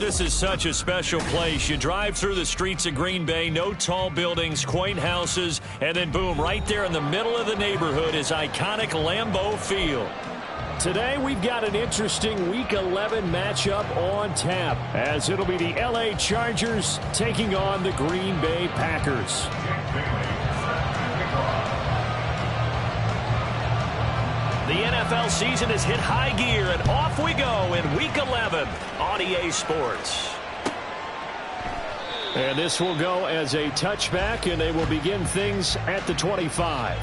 This is such a special place. You drive through the streets of Green Bay, no tall buildings, quaint houses, and then boom, right there in the middle of the neighborhood is iconic Lambeau Field. Today we've got an interesting Week 11 matchup on tap, as it'll be the LA Chargers taking on the Green Bay Packers. The NFL season has hit high gear, and off we go in Week 11 on EA Sports. And this will go as a touchback, and they will begin things at the 25.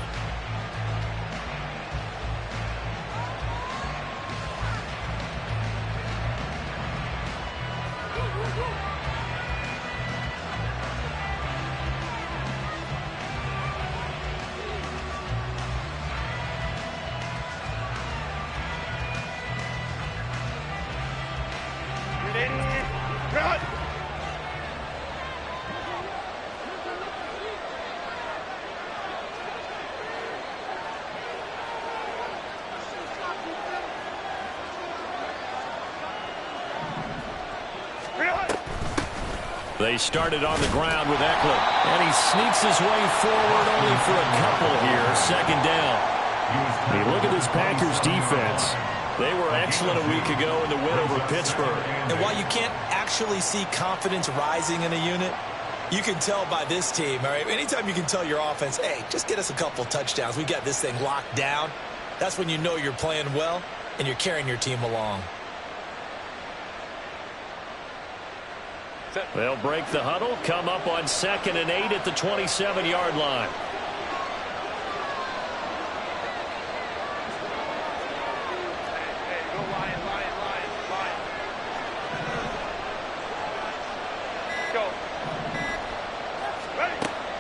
They started on the ground with Eckler, and he sneaks his way forward only for a couple here. Second down. I mean, look at this Packers defense. They were excellent a week ago in the win over Pittsburgh. And while you can't actually see confidence rising in a unit, you can tell by this team, all right? Anytime you can tell your offense, hey, just get us a couple touchdowns. We got this thing locked down. That's when you know you're playing well and you're carrying your team along. They'll break the huddle, come up on 2nd and 8 at the 27-yard line.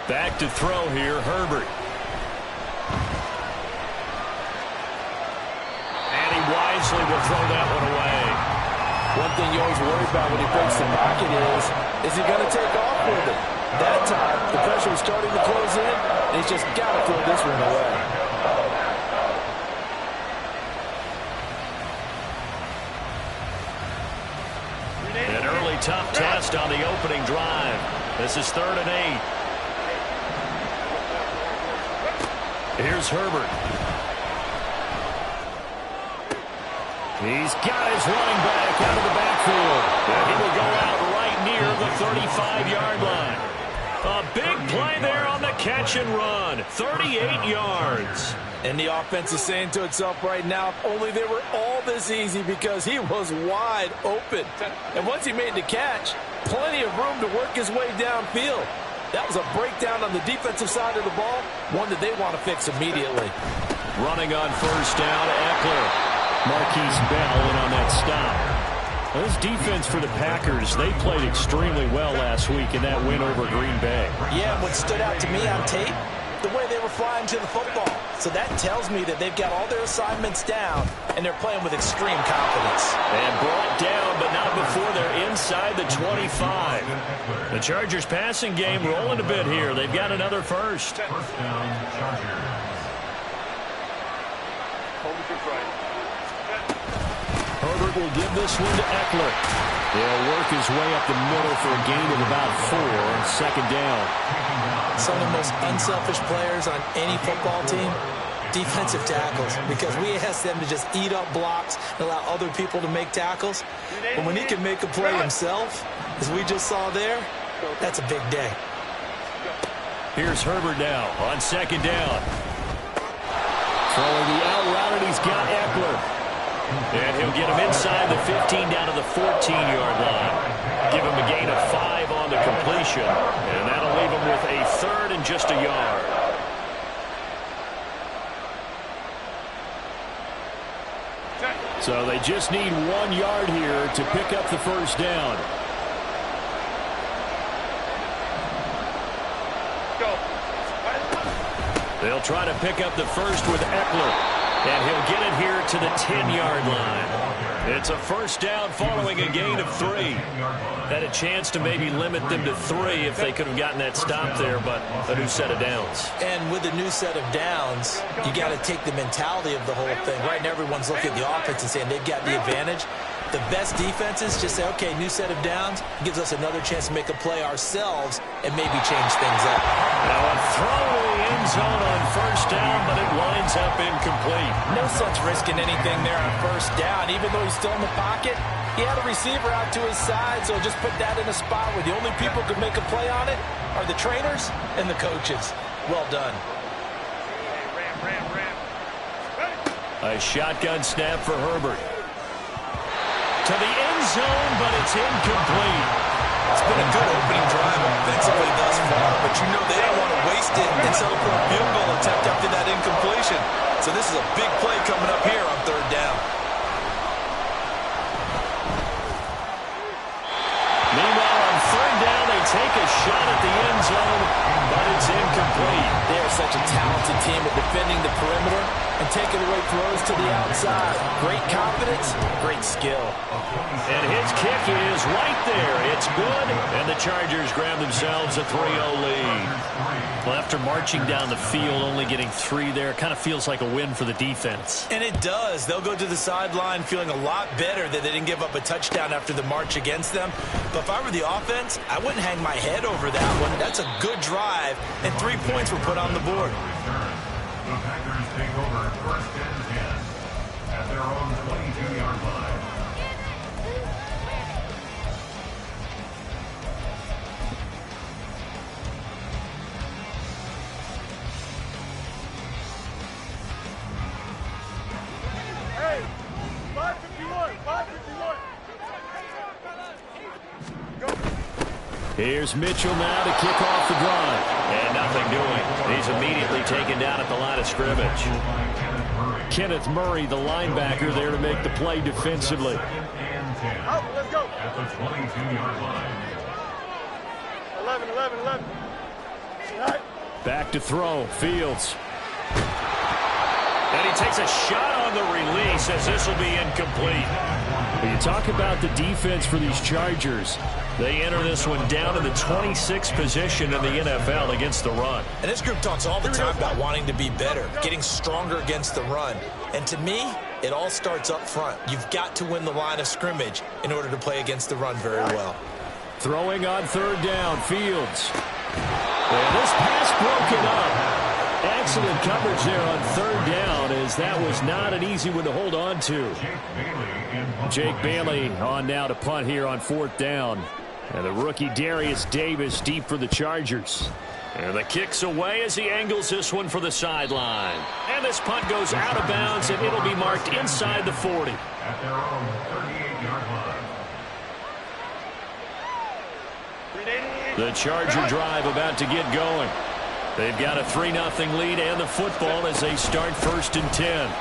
Back to throw here, Herbert. And he wisely will throw that one away. One thing you always worry about when he breaks the pocket is he going to take off with it? That time, the pressure was starting to close in, and he's just got to throw this one away. An early tough test on the opening drive. This is 3rd and 8. Here's Herbert. He's got his running back out of the backfield. And he will go out right near the 35-yard line. A big play there on the catch and run. 38 yards. And the offense is saying to itself right now, if only they were all this easy, because he was wide open. And once he made the catch, plenty of room to work his way downfield. That was a breakdown on the defensive side of the ball, one that they want to fix immediately. Running on 1st down, Eckler. Marquise Bell in on that stop. Well, this defense for the Packers, they played extremely well last week in that win over Green Bay. Yeah, what stood out to me on tape, the way they were flying to the football. So that tells me that they've got all their assignments down, and they're playing with extreme confidence. And brought down, but not before they're inside the 25. The Chargers passing game rolling a bit here. They've got another first. First down, Chargers. Herbert will give this one to Eckler. He'll work his way up the middle for a gain of about 4. 2nd down. Some of the most unselfish players on any football team, defensive tackles, because we ask them to just eat up blocks and allow other people to make tackles. But when he can make a play himself, as we just saw there, that's a big day. Here's Herbert now on 2nd down. Throwing the out route, and he's got Eckler. And he'll get him inside the 15 down to the 14-yard line. Give him a gain of 5 on the completion. And that'll leave him with a 3rd and just a yard. So they just need 1 yard here to pick up the 1st down. They'll try to pick up the first with Eckler. And he'll get it here to the 10-yard line. It's a 1st down following a gain of 3. Had a chance to maybe limit them to 3 if they could have gotten that stop there, but a new set of downs. And with a new set of downs, you got to take the mentality of the whole thing. Right now, everyone's looking at the offense and saying they've got the advantage. The best defenses just say, okay, new set of downs, gives us another chance to make a play ourselves and maybe change things up. Now a throw to the end zone on first down, but it winds up incomplete. No sense risking anything there on first down. Even though he's still in the pocket, he had a receiver out to his side, so just put that in a spot where the only people who can make a play on it are the trainers and the coaches. Well done. A shotgun snap for Herbert. To the end zone, but it's incomplete. It's been a good opening drive offensively thus far, but you know they don't want to waste it and settle for a field goal attempt after that incompletion. So this is a big play coming up here on third down. Meanwhile, on third down, they take a shot at the end zone, but it's incomplete. They are such a talented team at defending the perimeter and taking away throws to the outside. Great confidence, great skill. And his kick is right there. It's good, and the Chargers grab themselves a 3-0 lead. Well, after marching down the field, only getting 3 there, kind of feels like a win for the defense. And it does. They'll go to the sideline feeling a lot better that they didn't give up a touchdown after the march against them. But if I were the offense, I wouldn't hang my head over that one. That's a good drive, and 3 points were put on the board. The Packers take over first and 10 at their own 22-yard line. Hey, 551, 551. Here's Mitchell now to kick off the drive. And nothing doing. He's immediately taken down at the line of scrimmage. Kenneth Murray, the linebacker, there to make the play defensively. Out, let's go. At the 22-yard line. 11, 11, 11. Right. Back to throw. Fields. And he takes a shot on the release as this will be incomplete. When you talk about the defense for these Chargers, they enter this one down in the 26th position in the NFL against the run. And this group talks all the time about wanting to be better, getting stronger against the run. And to me, it all starts up front. You've got to win the line of scrimmage in order to play against the run very well. Throwing on third down, Fields. And this pass broken up. Excellent coverage there on third down, as that was not an easy one to hold on to. Jake Bailey on now to punt here on fourth down. And the rookie Darius Davis deep for the Chargers. And the kick's away as he angles this one for the sideline. And this punt goes out of bounds, and it'll be marked inside the 40. At their own 38-yard line. The Charger drive about to get going. They've got a 3-0 lead and the football as they start first and 10.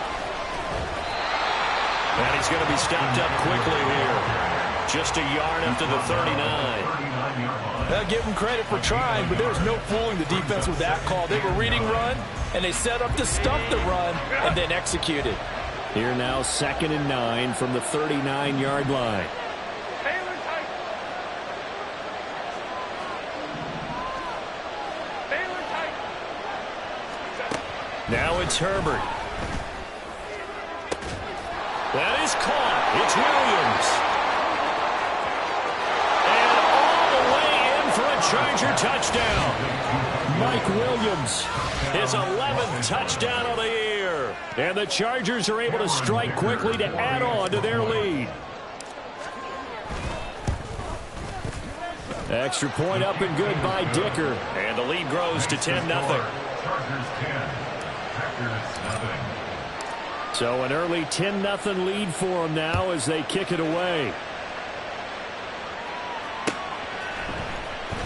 And he's going to be stopped up quickly here. Just a yard after the 39. They'll give them credit for trying, but there's no fooling the defense with that call. They were reading run, and they set up to stop the run and then executed. Here now, 2nd and 9 from the 39-yard line. Now it's Herbert. That is caught. It's Williams. And all the way in for a Charger touchdown. Mike Williams, his 11th touchdown of the year. And the Chargers are able to strike quickly to add on to their lead. Extra point up and good by Dicker. And the lead grows to 10-0. Chargers 10. So an early 10-0 lead for them now as they kick it away.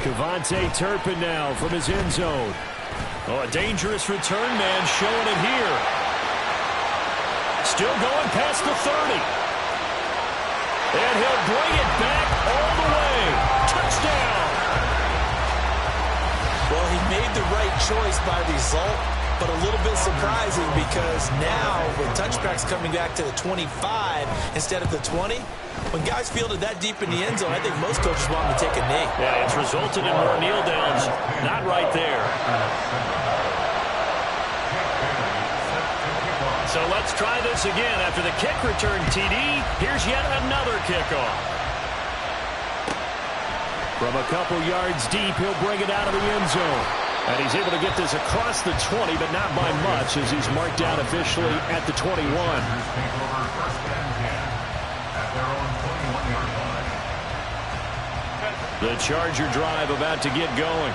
Kevontae Turpin now from his end zone. Oh, a dangerous return man showing it here. Still going past the 30. And he'll bring it back all the way. Touchdown. Well, he made the right choice by result, but a little bit surprising because now with touchbacks coming back to the 25 instead of the 20, when guys fielded that deep in the end zone, I think most coaches want them to take a knee. Yeah, it's resulted in more kneel downs. Not right there. So let's try this again. After the kick return TD, here's yet another kickoff. From a couple yards deep, he'll bring it out of the end zone. And he's able to get this across the 20, but not by much, as he's marked down officially at the 21. The Charger drive about to get going.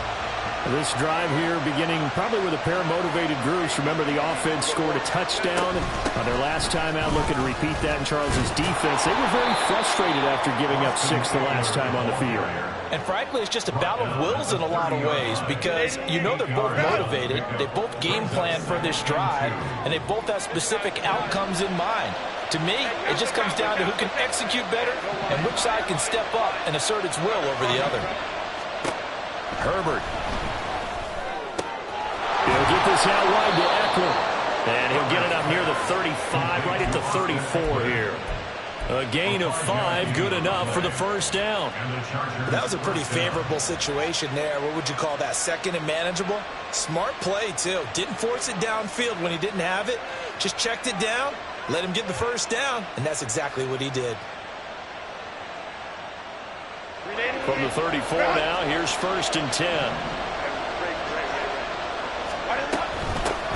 This drive here beginning probably with a pair of motivated groups. Remember, the offense scored a touchdown on their last time out, looking to repeat that in Charles's defense. They were very frustrated after giving up 6 the last time on the field. And frankly, it's just a battle of wills in a lot of ways, because you know they're both motivated. They both game plan for this drive, and they both have specific outcomes in mind. To me, it just comes down to who can execute better and which side can step up and assert its will over the other. Herbert. He'll get this out wide to Eckler. And he'll get it up near the 35, right at the 34 here. A gain of 5, good enough for the first down. That was a pretty favorable situation there. What would you call that? Second and manageable? Smart play, too. Didn't force it downfield when he didn't have it. Just checked it down, let him get the first down, and that's exactly what he did. From the 34 now, here's 1st and 10.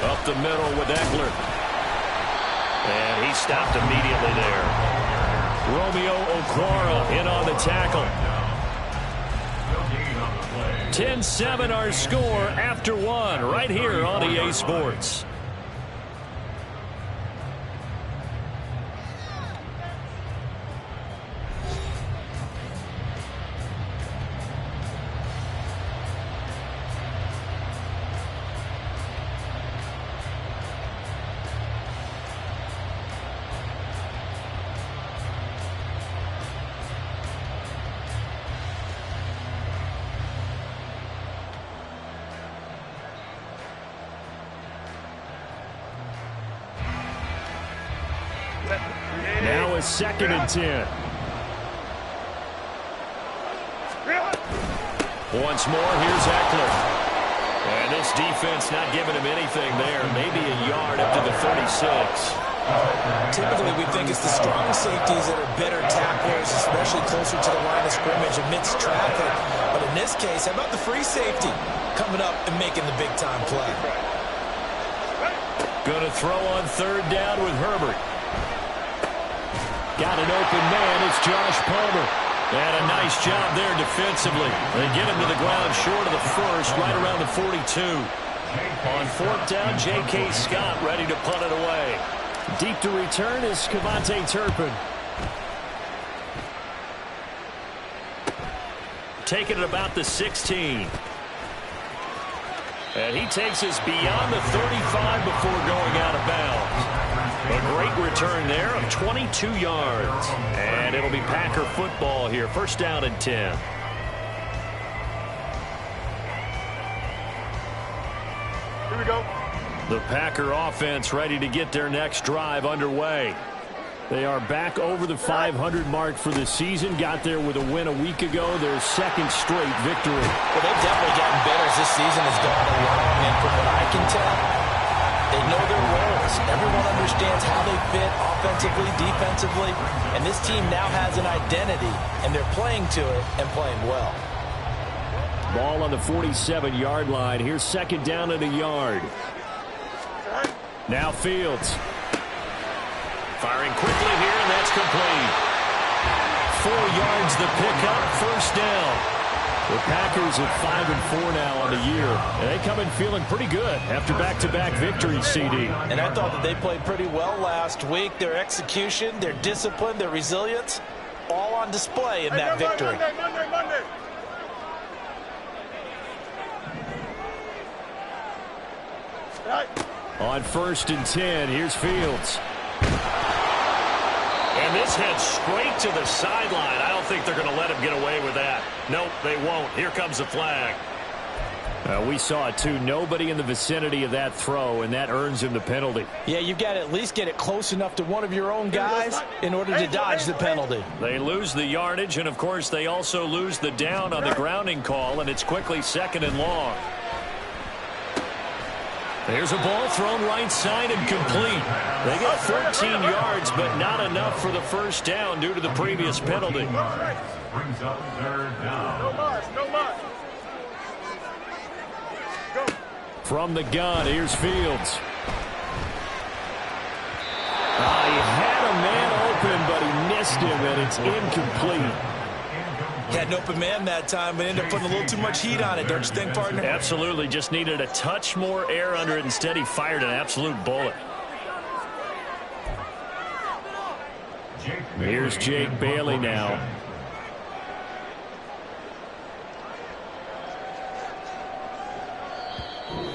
Up the middle with Eckler. And he stopped immediately there. Romeo Okwara in on the tackle. 10-7 our score after 1 right here on EA Sports. Now a 2nd and 10. Once more, here's Eckler. And this defense not giving him anything there. Maybe a yard up to the 36. Typically, we think it's the strong safeties that are better tacklers, especially closer to the line of scrimmage amidst traffic. But in this case, how about the free safety coming up and making the big-time play? Going to throw on 3rd down with Herbert. Got an open man. It's Josh Palmer. And a nice job there defensively. They get him to the ground short of the 1st, right around the 42. On 4th down, J.K. Scott ready to punt it away. Deep to return is Kevontae Turpin. Taking it about the 16. And he takes us beyond the 35 before going out of bounds. A great return there of 22 yards. And it'll be Packer football here. 1st down and 10. Here we go. The Packer offense ready to get their next drive underway. They are back over the 500 mark for the season. Got there with a win a week ago. Their 2nd straight victory. Well, they've definitely gotten better as this season has gone along. And from what I can tell, they know their roles. Everyone understands how they fit offensively, defensively. And this team now has an identity, and they're playing to it and playing well. Ball on the 47-yard line. Here's 2nd down and a yard. Now Fields. Firing quickly here, and that's complete. 4 yards the pickup, 1st down. The Packers at 5-4 now on the year. And they come in feeling pretty good after back-to-back victories, CD. And I thought that they played pretty well last week. Their execution, their discipline, their resilience, all on display in that victory. Monday. On 1st and 10, here's Fields. And this heads straight to the sideline. I don't think they're going to let him get away with that. Nope, they won't. Here comes the flag. We saw it, too. Nobody in the vicinity of that throw, and that earns him the penalty. Yeah, you've got to at least get it close enough to one of your own guys in order to dodge the penalty. They lose the yardage, and, of course, they also lose the down on the grounding call, and it's quickly 2nd and long. There's a ball thrown right side and complete. They get 13 yards, but not enough for the first down due to the previous penalty. Brings up third down. No marks, no marks. Go. From the gun, here's Fields. He had a man open, but he missed him, and it's incomplete. He had an open man that time, but ended up putting a little too much heat on it, don't you think, partner? Absolutely, just needed a touch more air under it. Instead, he fired an absolute bullet. Here's Jake Bailey now.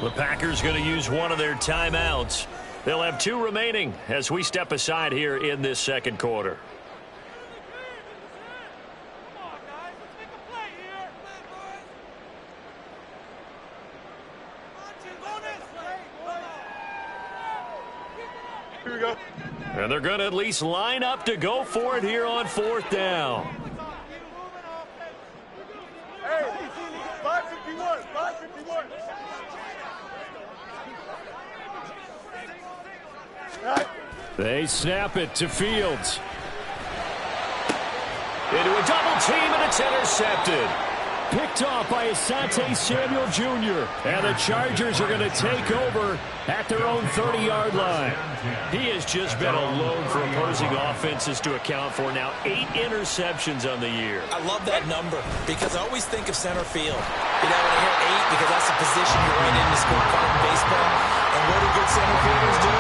The Packers going to use one of their timeouts. They'll have 2 remaining as we step aside here in this second quarter. Here we go. And they're going to at least line up to go for it here on 4th down. Hey, 551, 551. Right. They snap it to Fields. Into a double team, and it's intercepted. Picked off by Asante Samuel Jr. And the Chargers are going to take over at their own 30-yard line. He has just been alone for opposing offenses to account for now 8 interceptions on the year. I love that number because I always think of center field. You know, when I hear 8, because that's the position you're right in the scorecard in baseball. And what do good center fielders do?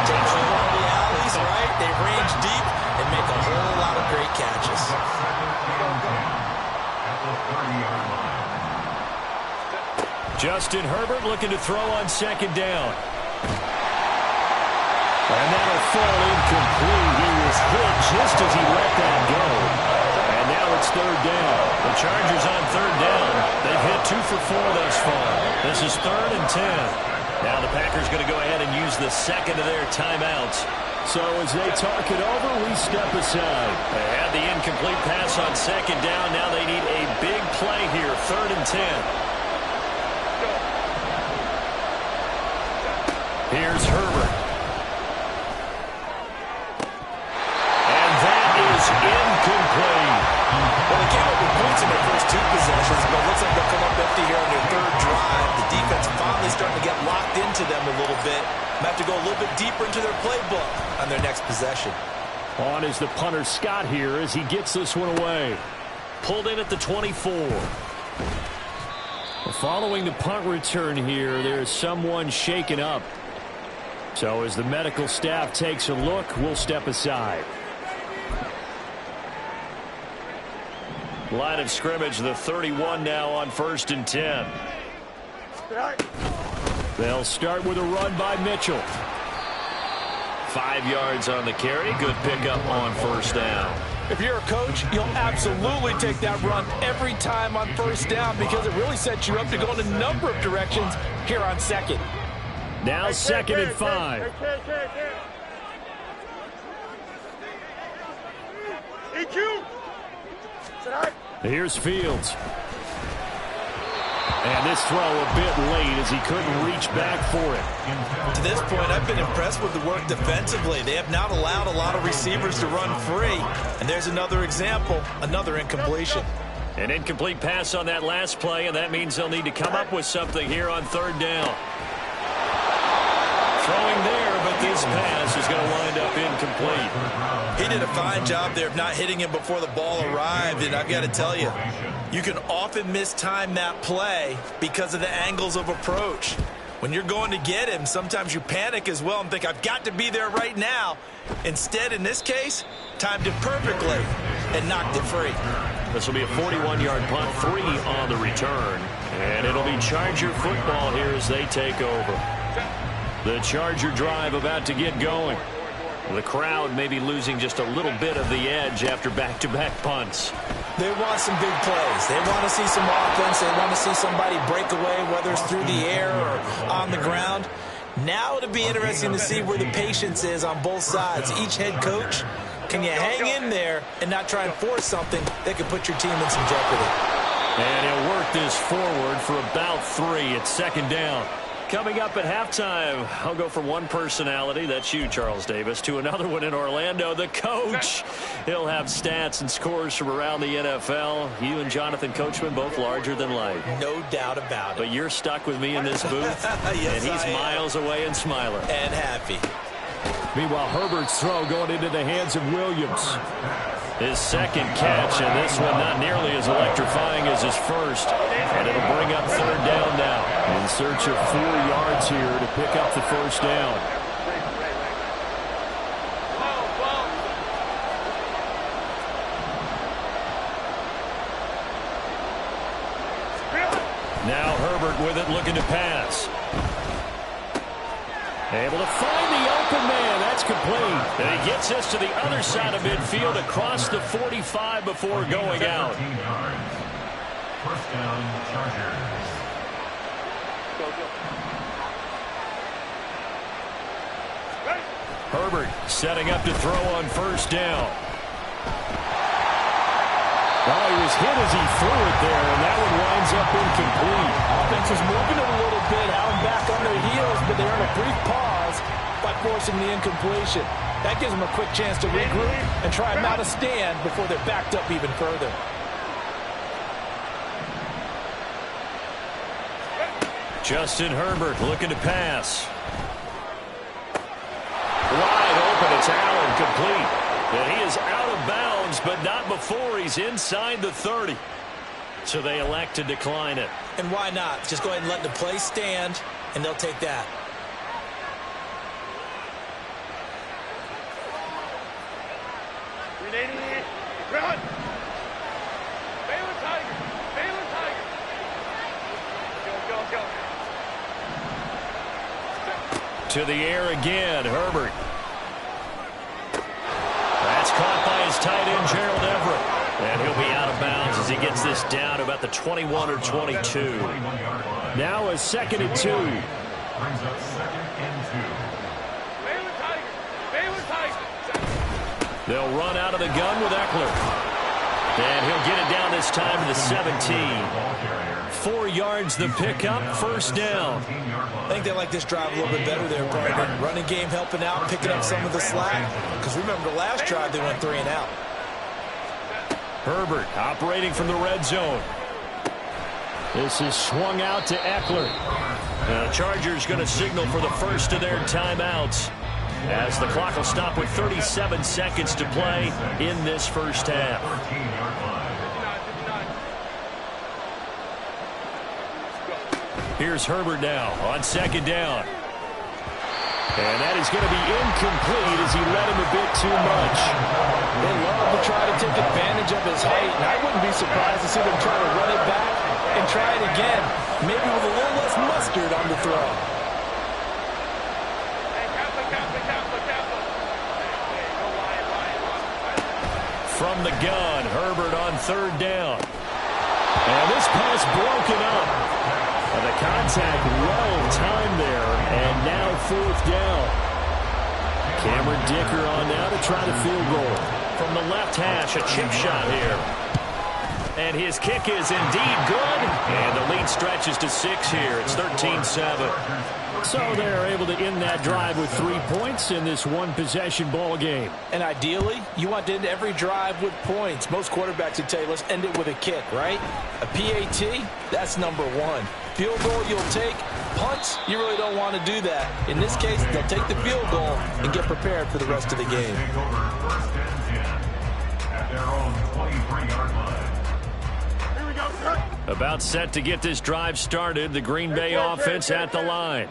Take you on the alleys, right? They range deep and make a whole lot of great catches. Justin Herbert looking to throw on 2nd down. And that'll fall incomplete. He was hit just as he let that go. And now it's 3rd down. The Chargers on 3rd down. They've hit 2 for 4 thus far. This is 3rd and 10. Now the Packers going to go ahead and use the second of their timeouts. So as they talk it over, we step aside. They had the incomplete pass on 2nd down. Now they need a big play here, 3rd and 10. Here's Herbert. And that is incomplete. Well, they came up with points in their first 2 possessions, but it looks like they'll come up empty here on their 3rd drive. The defense finally starting to get locked into them a little bit. They have to go a little bit deeper into their playbook on their next possession. On is the punter Scott here as he gets this one away. Pulled in at the 24. Following the punt return here, there's someone shaken up. So as the medical staff takes a look, we'll step aside. Line of scrimmage, the 31 now on 1st and 10. They'll start with a run by Mitchell. 5 yards on the carry. Good pickup on 1st down. If you're a coach, you'll absolutely take that run every time on 1st down because it really sets you up to go in a number of directions here on 2nd. Now 2nd and 5. EQ. Here's Fields. And this throw a bit late as he couldn't reach back for it. To this point, I've been impressed with the work defensively. They have not allowed a lot of receivers to run free. And there's another example, another incompletion. An incomplete pass on that last play, and that means they'll need to come up with something here on 3rd down. Throwing there, but this pass is going to wind up incomplete. He did a fine job there of not hitting him before the ball arrived, and I've got to tell you, you can often mistime that play because of the angles of approach. When you're going to get him, sometimes you panic as well and think, I've got to be there right now. Instead, in this case, timed it perfectly and knocked it free. This will be a 41-yard punt, 3 on the return. And it'll be Charger football here as they take over. The Charger drive about to get going. The crowd may be losing just a little bit of the edge after back-to-back punts. They want some big plays. They want to see some offense. They want to see somebody break away, whether it's through the air or on the ground. Now it'll be interesting to see where the patience is on both sides. Each head coach, can you hang in there and not try and force something that could put your team in some jeopardy? And he'll work this forward for about 3 at 2nd down. Coming up at halftime, I'll go from one personality, that's you, Charles Davis, to another one in Orlando, the coach. He'll have stats and scores from around the NFL. You and Jonathan Coachman, both larger than life. No doubt about it. But you're stuck with me in this booth, yes, and he's miles away and smiling. And happy. Meanwhile, Herbert's throw going into the hands of Williams. His second catch, and this one not nearly as electrifying as his first. And it'll bring up third down now. In search of 4 yards here to pick up the first down. Now Herbert with it, looking to pass. Able to find the open man. That's complete. And he gets this to the other side of midfield across the 45 before going out. First down, Chargers. Herbert setting up to throw on first down. Oh, he was hit as he threw it there, and that one winds up incomplete. Offense is moving it a little bit, out and back on their heels, but they're in a brief pause by forcing the incompletion. That gives them a quick chance to regroup and try and mount a stand before they're backed up even further. Justin Herbert looking to pass. Wide open, it's Allen, complete. And he is out of bounds, but not before he's inside the 30. So they elect to decline it. And why not? Just go ahead and let the play stand, and they'll take that. Run! Baylor Tiger! Baylor Tiger! Go, go, go. To the air again, Herbert. That's caught by his tight end, Gerald Everett. And he'll be out of bounds as he gets this down to about the 21 or 22. Now a 2nd and 2. Brings up 2nd and 2. Baylor Tiger! Baylor Tiger! They'll run out of the gun with Eckler. And he'll get it down this time to the 17. 4 yards the pickup, first down. I think they like this drive a little bit better there, partner. Running game helping out, picking up some of the slack. Because remember, the last drive they went 3 and out. Herbert operating from the red zone. This is swung out to Eckler. The Chargers going to signal for the first of their timeouts, as the clock will stop with 37 seconds to play in this first half. Here's Herbert now on 2nd down. And that is going to be incomplete as he led him a bit too much. They love to try to take advantage of his height, and I wouldn't be surprised to see them try to run it back and try it again, maybe with a little less mustard on the throw. From the gun, Herbert on 3rd down. And this pass broken up. And the contact well timed there, and now 4th down. Cameron Dicker on now to try the field goal. From the left hash, a chip shot here. And his kick is indeed good. And the lead stretches to 6 here. It's 13-7. So they're able to end that drive with 3 points in this one-possession ball game. And ideally, you want to end every drive with points. Most quarterbacks would tell you, let's end it with a kick, right? A PAT, that's number 1. Field goal you'll take. Punts, you really don't want to do that. In this case, they'll take the field goal and get prepared for the rest of the game. Take over 1st and 10 at their own 23-yard line. Here we go, sir. About set to get this drive started, the Green Bay offense at the line.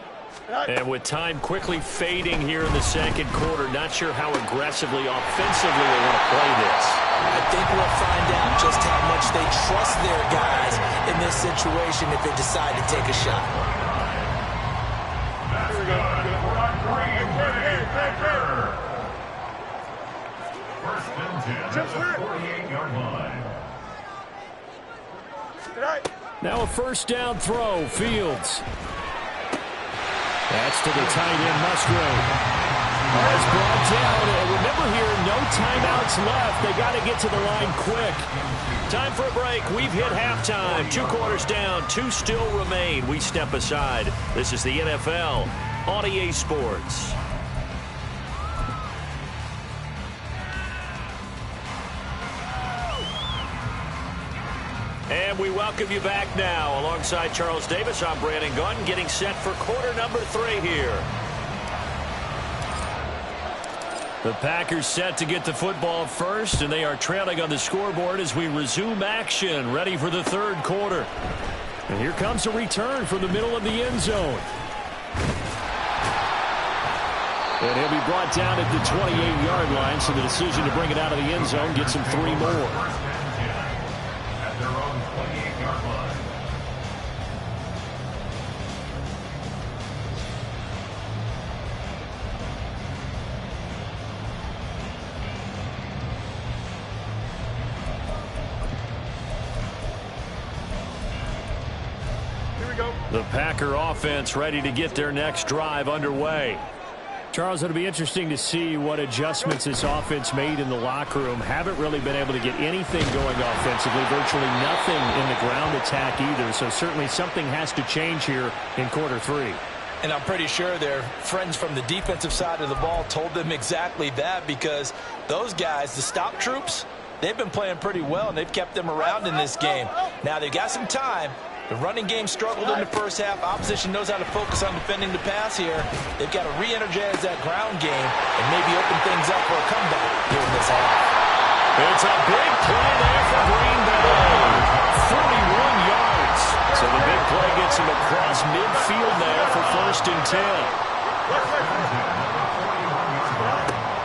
And with time quickly fading here in the 2nd quarter, not sure how aggressively, offensively they want to play this. I think we'll find out just how much they trust their guys in this situation if they decide to take a shot. That's good for a Green Bay Packer. 1st and 10 at the 48-yard line. Now a 1st down throw, Fields. That's to the tight end, Musgrave. It's brought down. And remember here, no timeouts left. They got to get to the line quick. Time for a break. We've hit halftime. 2 quarters down. 2 still remain. We step aside. This is the NFL on EA Sports. And we welcome you back now. Alongside Charles Davis, I'm Brandon Gunn, getting set for quarter number 3 here. The Packers set to get the football first, and they are trailing on the scoreboard as we resume action, ready for the 3rd quarter. And here comes a return from the middle of the end zone. And he'll be brought down at the 28-yard line, so the decision to bring it out of the end zone gets him 3 more. At their own 28-yard line. The Packer offense ready to get their next drive underway. Charles, it'll be interesting to see what adjustments this offense made in the locker room. Haven't really been able to get anything going offensively, virtually nothing in the ground attack either. So certainly something has to change here in quarter 3. And I'm pretty sure their friends from the defensive side of the ball told them exactly that, because those guys, the stop troops, they've been playing pretty well, and they've kept them around in this game. Now they've got some time. The running game struggled in the first half. Opposition knows how to focus on defending the pass here. They've got to re-energize that ground game and maybe open things up for a comeback here in this half. It's a big play there for Green Bay. 41 yards. So the big play gets him across midfield there for 1st and 10.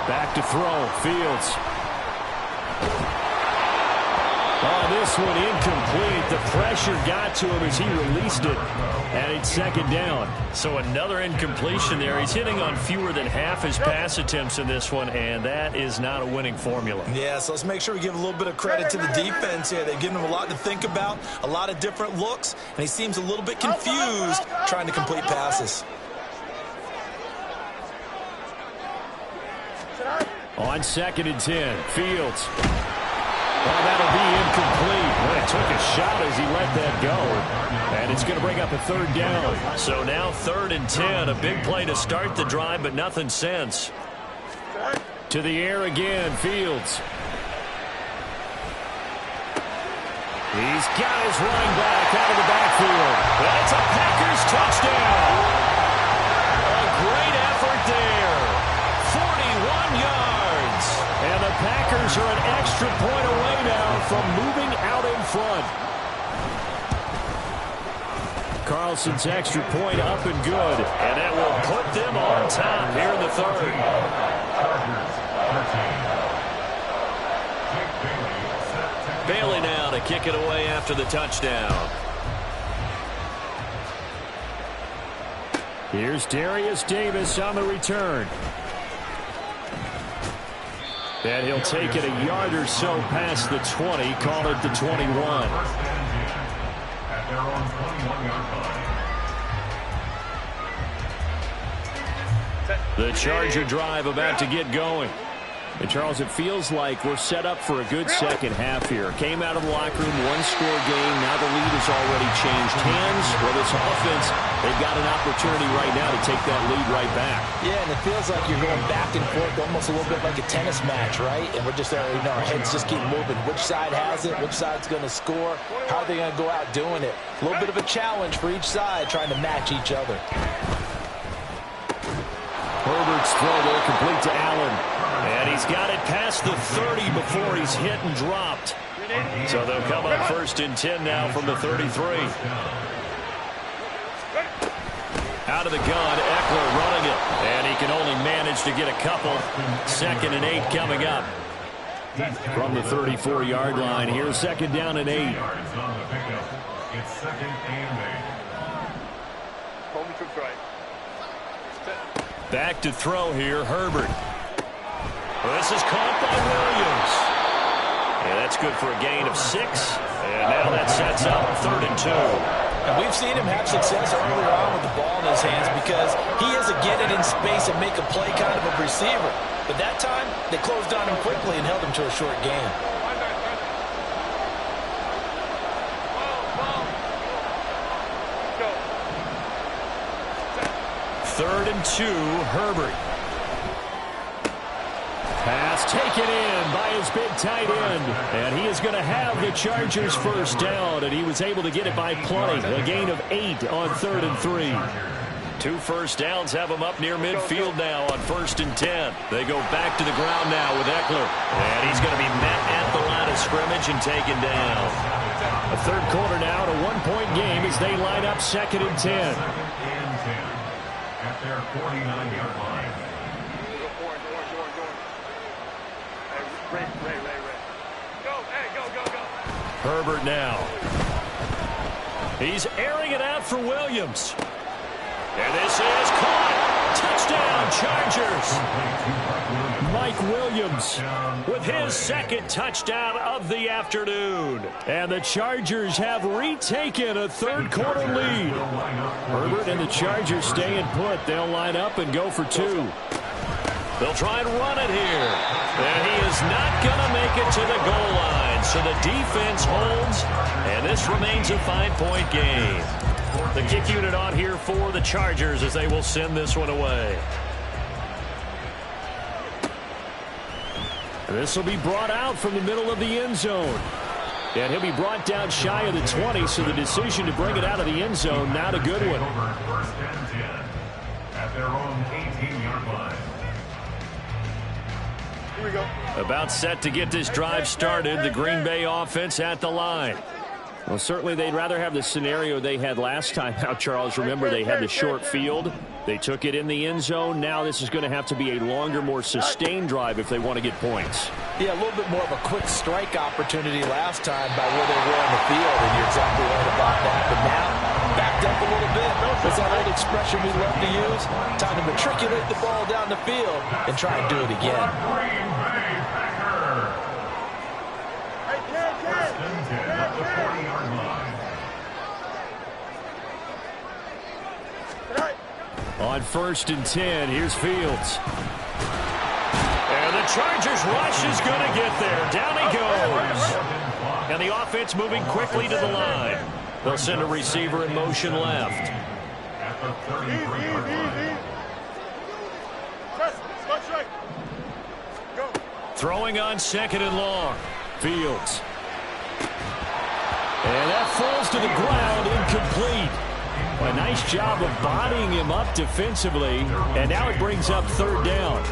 Back to throw. Fields. Oh, this one incomplete. The pressure got to him as he released it, and it's 2nd down. So another incompletion there. He's hitting on fewer than half his pass attempts in this one, and that is not a winning formula. Yeah, so let's make sure we give a little bit of credit to the defense here. They've given him a lot to think about, a lot of different looks, and he seems a little bit confused trying to complete passes. On 2nd and 10, Fields. Well, that'll be incomplete. Well, he took a shot as he let that go. And it's going to bring up a 3rd down. So now 3rd and 10. A big play to start the drive, but nothing since. To the air again, Fields. He's got his running back out of the backfield. That's a Packers touchdown. A great effort there. 41 yards. And the Packers are an extra point away now from moving out in front. Carlson's extra point up and good. And that will put them on top here in the 3rd. Bailey now to kick it away after the touchdown. Here's Darius Davis on the return. And he'll take it a yard or so past the 20, call it the 21. At their own 21-yard line. The Charger drive about to get going. And, Charles, it feels like we're set up for a good second half here. Came out of the locker room, 1-score game. Now the lead has already changed hands. Well, this offense, they've got an opportunity right now to take that lead right back. Yeah, and it feels like you're going back and forth, almost a little bit like a tennis match, right? And we're just, our heads just keep moving. Which side has it? Which side's going to score? How are they going to go out doing it? A little bit of a challenge for each side, trying to match each other. Herbert's throw there, complete to Allen. And he's got it past the 30 before he's hit and dropped. So they'll come up 1st and 10 now from the 33. Out of the gun, Eckler running it. And he can only manage to get a couple. 2nd and 8 coming up. From the 34-yard line, here's 2nd down and 8. It's 2nd and 8. Back to throw here, Herbert. This is caught by Williams. Yeah, that's good for a gain of 6. And now that sets up 3rd and 2. And we've seen him have success earlier on with the ball in his hands because he is a get it in space and make a play kind of a receiver. But that time, they closed on him quickly and held him to a short gain. Third and 2, Herbert. Pass taken in by his big tight end. And he is going to have the Chargers first down, and he was able to get it by plenty. A gain of 8 on 3rd and 3. 2 first downs have him up near midfield now on 1st and 10. They go back to the ground now with Eckler. And he's going to be met at the line of scrimmage and taken down. A third quarter now, a 1-point game as they line up 2nd and 10. At their 49-yard line. Herbert now. He's airing it out for Williams. And this is caught. Touchdown, Chargers. Mike Williams with his 2nd touchdown of the afternoon. And the Chargers have retaken a third quarter lead. Herbert and the Chargers staying put. They'll line up and go for 2. They'll try and run it here. And he is not going to make it to the goal line. So the defense holds, and this remains a 5-point game. The kick unit on here for the Chargers as they will send this one away. This will be brought out from the middle of the end zone. And he'll be brought down shy of the 20, so the decision to bring it out of the end zone, not a good one. First and 10 at their own 18-yard line. Here we go. About set to get this drive started, the Green Bay offense at the line. Well, certainly they'd rather have the scenario they had last time out, Charles. Remember, they had the short field. They took it in the end zone. Now this is going to have to be a longer, more sustained drive if they want to get points. Yeah, a little bit more of a quick strike opportunity last time by where they were on the field, and you're exactly right about that. But now, backed up a little bit. What's that old expression we love to use? Time to matriculate the ball down the field and try and do it again. Green Bay Packers. First and 10 at the 40-yard line. On 1st and 10, here's Fields. And the Chargers rush is going to get there. Down he goes. And the offense moving quickly to the line. They'll send a receiver in motion left. At the 33-yard line. Touch right. Go. Throwing on 2nd and long. Fields. And that falls to the ground, incomplete. A nice job of bodying him up defensively, and now it brings up 3rd down.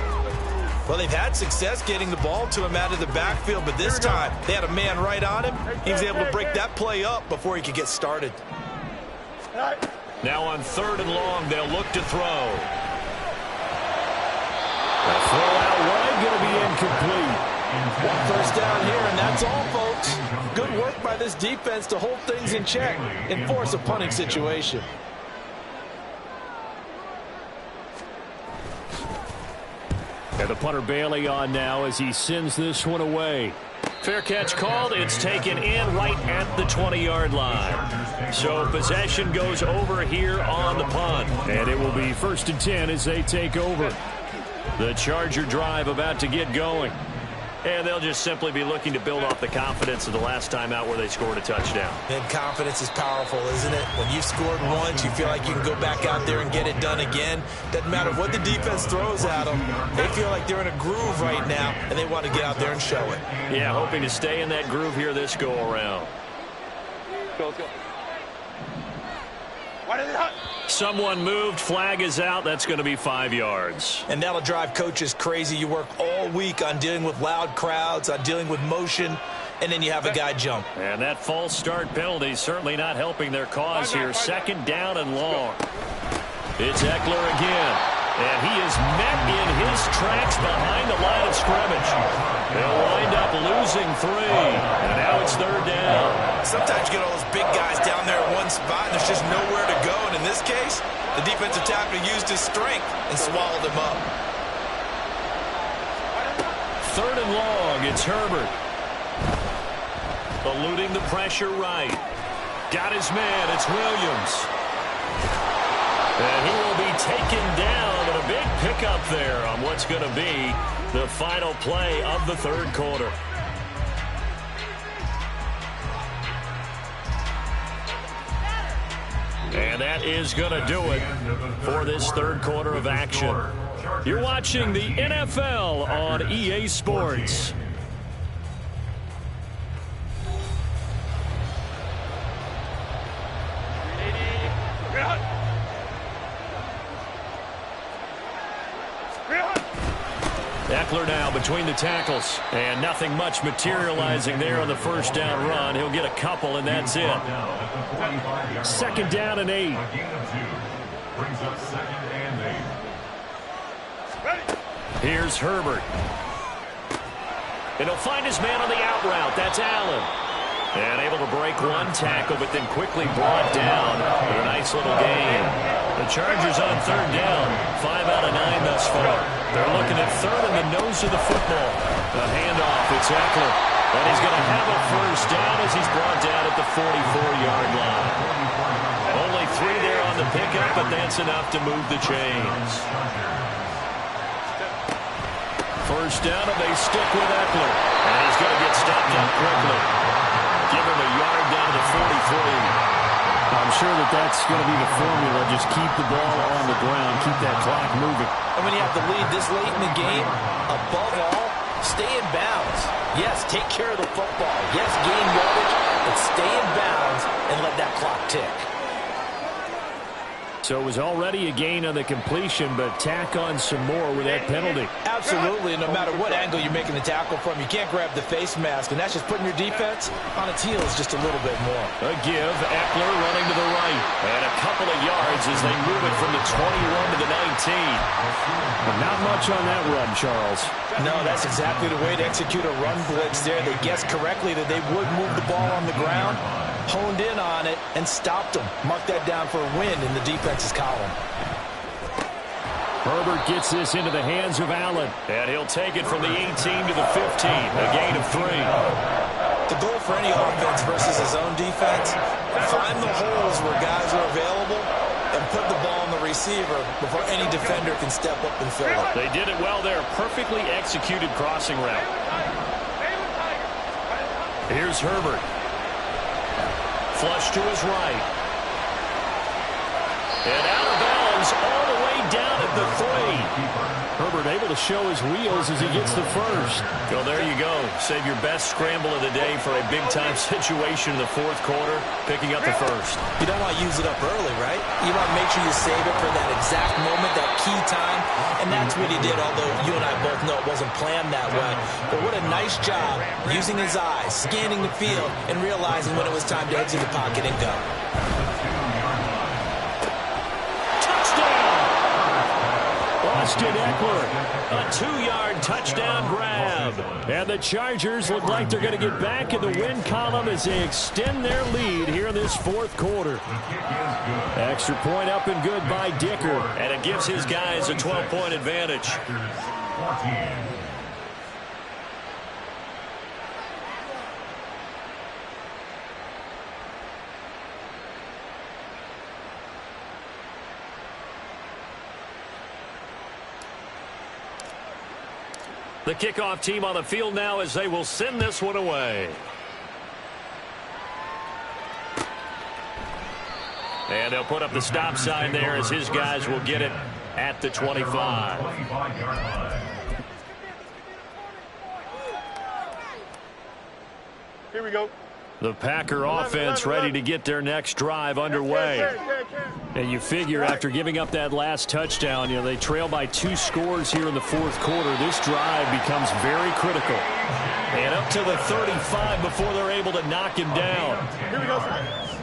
Well, they've had success getting the ball to him out of the backfield, but this time they had a man right on him. He was able to break that play up before he could get started. Now on 3rd and long, they'll look to throw. The throw out wide going to be incomplete. 1 first down here, and that's all, folks. Good work by this defense to hold things in check and force a punting situation. And the punter Bailey on now as he sends this one away. Fair catch called. It's taken in right at the 20-yard line. So possession goes over here on the punt. And it will be 1st and 10 as they take over. The Charger drive about to get going. And they'll just simply be looking to build off the confidence of the last time out where they scored a touchdown. And confidence is powerful, isn't it? When you've scored once, you feel like you can go back out there and get it done again. Doesn't matter what the defense throws at them. They feel like they're in a groove right now, and they want to get out there and show it. Yeah, hoping to stay in that groove here this go-around. Go. Why did it hot? Someone moved. Flag is out. That's going to be 5 yards. And that'll drive coaches crazy. You work all week on dealing with loud crowds, on dealing with motion, and then you have a guy jump. And that false start penalty certainly not helping their cause here. 2nd down and long. It's Eckler again. And he is met in his tracks behind the line of scrimmage. They'll wind up losing 3. And now it's 3rd down. Sometimes you get all those big guys down there in one spot, and there's just nowhere to go. And in this case, the defensive tackle used his strength and swallowed him up. 3rd and long. It's Herbert. Eluding the pressure right. Got his man. It's Williams. And he will be taken down, and a big pickup there on what's going to be the final play of the third quarter. And that is going to do it for this third quarter of action. You're watching the NFL on EA Sports. Eckler now between the tackles, and nothing much materializing there on the first down run. He'll get a couple, and that's it. Second down and 8. Here's Herbert. And he'll find his man on the out route. That's Allen. And able to break one tackle, but then quickly brought down with a nice little gain. The Chargers on third down, 5 out of 9 thus far. They're looking at third in the nose of the football. The handoff, it's Eckler. And he's going to have a first down as he's brought down at the 44-yard line. Only 3 there on the pickup, but that's enough to move the chains. First down, and they stick with Eckler. And he's going to get stopped up quickly. Give him a yard down to the 43. I'm sure that's going to be the formula. Just keep the ball on the ground. Keep that clock moving. And when you have the lead this late in the game, above all, stay in bounds. Yes, take care of the football. Yes, gain yardage, but stay in bounds and let that clock tick. So it was already a gain on the completion, but tack on some more with that penalty. Absolutely. No matter what angle you're making the tackle from, you can't grab the face mask, and that's just putting your defense on its heels just a little bit more. A give. Eckler running to the right. And a couple of yards as they move it from the 21 to the 19. But not much on that run, Charles. No, that's exactly the way to execute a run blitz there. They guessed correctly that they would move the ball on the ground, honed in on it, and stopped them. Mark that down for a win in the defense's column. Herbert gets this into the hands of Allen. And he'll take it from the 18 to the 15. A gain of 3. The goal for any offense versus his own defense, find the holes where guys are available and put the ball on the receiver before any defender can step up and fill it. They did it well there. Perfectly executed crossing route. Here's Herbert. Flush to his right. And out of bounds all the way down at the 3. Herbert able to show his wheels as he gets the first. Well, there you go. Save your best scramble of the day for a big-time situation in the fourth quarter, picking up the first. You don't want to use it up early, right? You want to make sure you save it for that exact moment, that key time, and that's what he did, although you and I both know it wasn't planned that way. But what a nice job using his eyes, scanning the field, and realizing when it was time to exit the pocket and go. Austin Eckler. A 2-yard touchdown grab. And the Chargers look like they're going to get back in the win column as they extend their lead here in this fourth quarter. Extra point up and good by Dicker. And it gives his guys a 12-point advantage. The kickoff team on the field now as they will send this one away. And they'll put up the stop sign there as his guys will get it at the 25. Here we go. The Packer offense ready to get their next drive underway. And you figure after giving up that last touchdown, they trail by 2 scores here in the fourth quarter. This drive becomes very critical. And up to the 35 before they're able to knock him down. Here we go.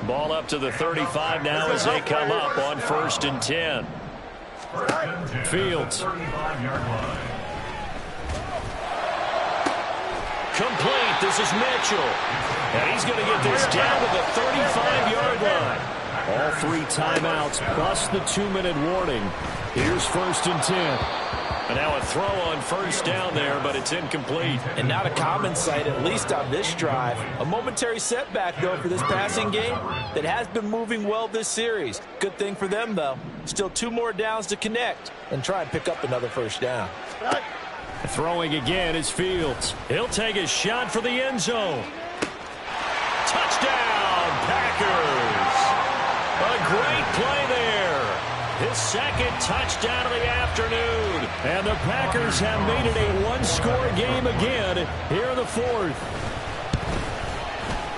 Ball up to the 35 now as they come up on 1st and 10. Fields. Complete. This is Mitchell. And he's going to get this down to the 35-yard line. All 3 timeouts plus the 2-minute warning. Here's 1st and 10. And now a throw on first down there, but it's incomplete. And not a common sight, at least on this drive. A momentary setback, though, for this passing game that has been moving well this series. Good thing for them, though. Still 2 more downs to connect and try and pick up another first down. Throwing again is Fields. He'll take a shot for the end zone. Touchdown, Packers. A great play there. His second touchdown of the afternoon. And the Packers have made it a one-score game again here in the fourth.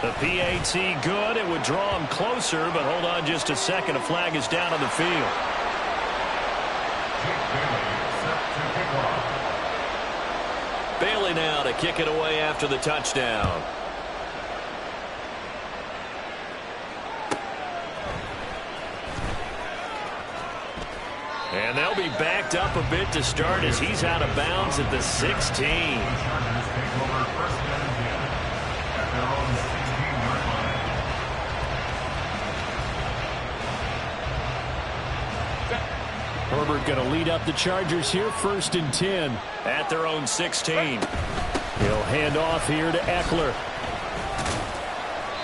The PAT good. It would draw him closer, but hold on just a second. A flag is down on the field. Bailey now to kick it away after the touchdown. And they'll be backed up a bit to start as he's out of bounds at the 16. Herbert going to lead up the Chargers here, 1st and 10. At their own 16. He'll hand off here to Eckler.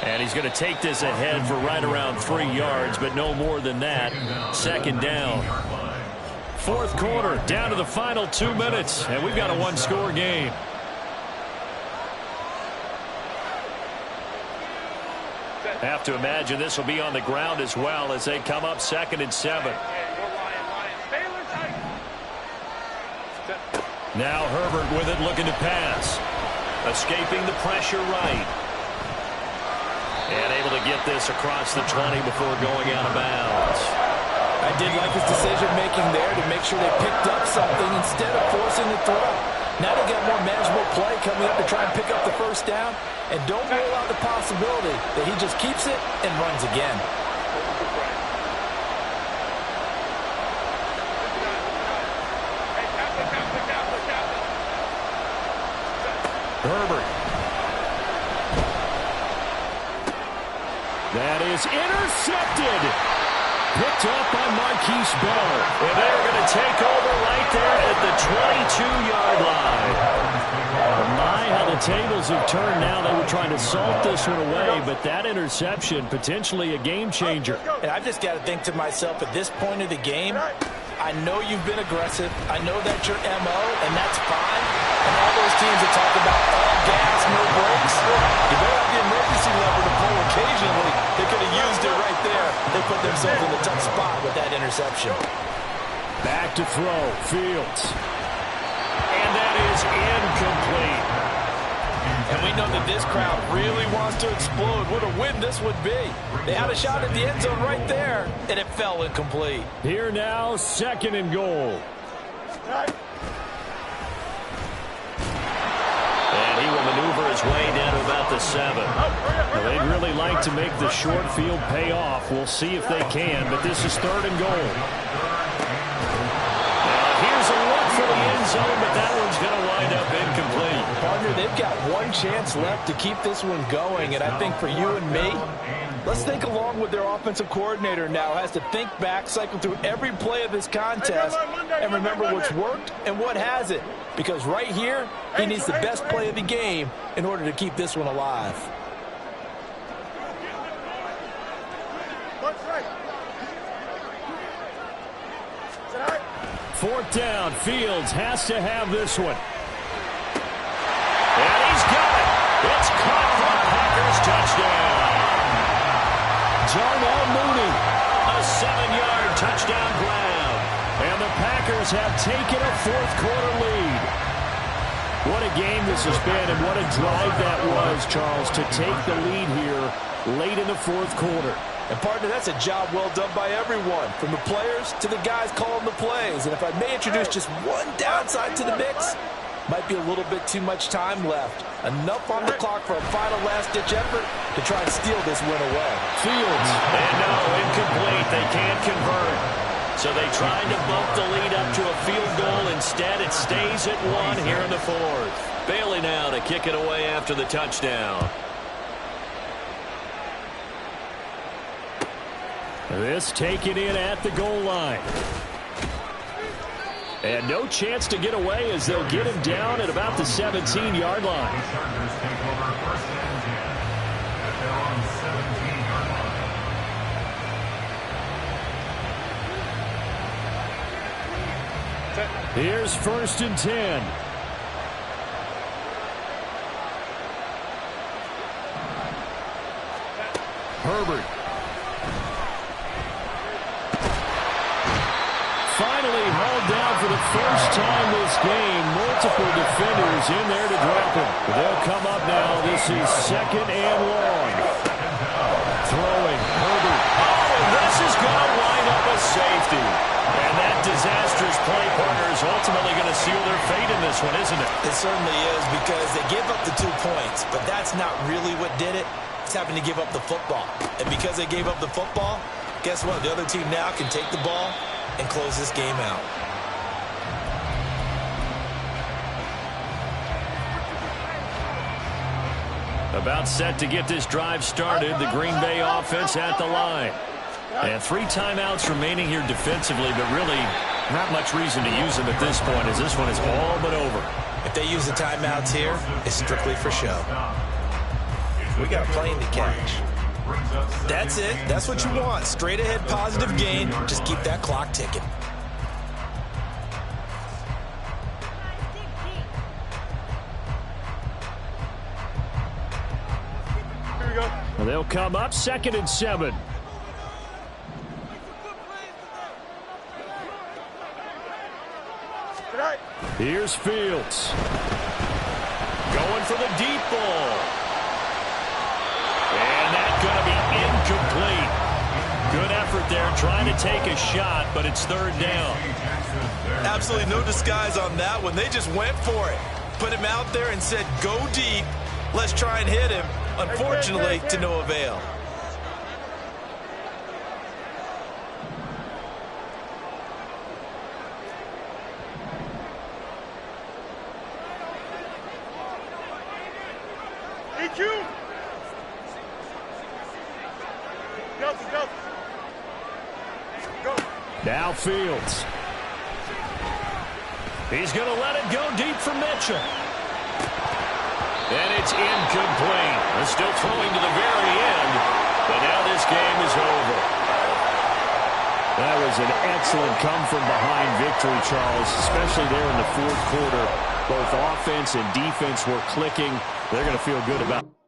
And he's going to take this ahead for right around 3 yards, but no more than that. 2nd down. Fourth quarter, down to the final 2 minutes, and we've got a one-score game. Have to imagine this will be on the ground as well as they come up 2nd and 7. Now Herbert with it, looking to pass. Escaping the pressure right. And able to get this across the 20 before going out of bounds. I did like his decision-making there to make sure they picked up something instead of forcing the throw. Now they got more manageable play coming up to try and pick up the first down. And don't rule out the possibility that he just keeps it and runs again. Herbert. That is intercepted. Picked up by Marquise Bell. And they're going to take over right there at the 22-yard line. My, how the tables have turned now. They were trying to salt this one away, but that interception, potentially a game changer. And I've just got to think to myself, at this point of the game, I know you've been aggressive. I know that's your MO, and that's fine. And all those teams that talk about all gas, no brakes, you better have the emergency lever to pull occasionally. They could have used it right there. They put themselves in a tough spot with that interception. Back to throw, Fields. And that is incomplete. And we know that this crowd really wants to explode. What a win this would be. They had a shot at the end zone right there, and it fell incomplete. Here now, 2nd and goal. And he will maneuver his way down to about the 7. Well, they'd really like to make the short field pay off. We'll see if they can, but this is 3rd and goal. Here's a look for the end zone, but that one's going to wind up incomplete. Partner, they've got one chance left to keep this one going, and I think for you and me, let's think along with their offensive coordinator now. Has to think back, cycle through every play of this contest, and remember what's worked and what hasn't. Because right here, he needs the best play of the game in order to keep this one alive. Fourth down, Fields has to have this one. And he's got it. It's caught for a Packers touchdown. Darnell Mooney. A 7-yard touchdown grab. And the Packers have taken a fourth-quarter lead. What a game this has been, and what a drive that was, Charles, to take the lead here late in the fourth quarter. And, partner, that's a job well done by everyone, from the players to the guys calling the plays. And if I may introduce just one downside to the mix, might be a little bit too much time left. Enough on the clock for a final last-ditch effort to try and steal this win away. Fields. And no, incomplete. They can't convert. So they tried to bump the lead up to a field goal. Instead, it stays at 1 here in the fourth. Bailey now to kick it away after the touchdown. This taken in at the goal line. And no chance to get away as they'll get him down at about the 17-yard line. The Chargers take over 1st and 10 at their own 17-yard line. Here's 1st and 10. Herbert. Finally hauled down for the first time this game. Multiple defenders in there to drop him. They'll come up now. This is 2nd and long. Throwing. Herbert. Oh, this is going to wind up a safety. And that disastrous play partner is ultimately going to seal their fate in this one, isn't it? It certainly is, because they gave up the 2 points, but that's not really what did it. It's having to give up the football. And because they gave up the football, guess what? The other team now can take the ball and close this game out. About set to get this drive started. The Green Bay offense at the line. And 3 timeouts remaining here defensively, but really not much reason to use them at this point, as this one is all but over. If they use the timeouts here, it's strictly for show. We got a plane to catch. That's it. That's what you want. Straight ahead positive gain. Just keep that clock ticking. Here we go. Well, they'll come up 2nd and 7. Good night. Here's Fields. Going for the deep ball. And that's going to be incomplete. Good effort there trying to take a shot, but it's 3rd down. Absolutely no disguise on that one. They just went for it. Put him out there and said, go deep. Let's try and hit him. Unfortunately, to no avail. EQ. Go. Go. Now Fields. He's going to let it go deep for Mitchell. And it's incomplete. They're still throwing to the very end, but now this game is over. That was an excellent come-from-behind victory, Charles, especially there in the 4th quarter. Both offense and defense were clicking. They're going to feel good about it.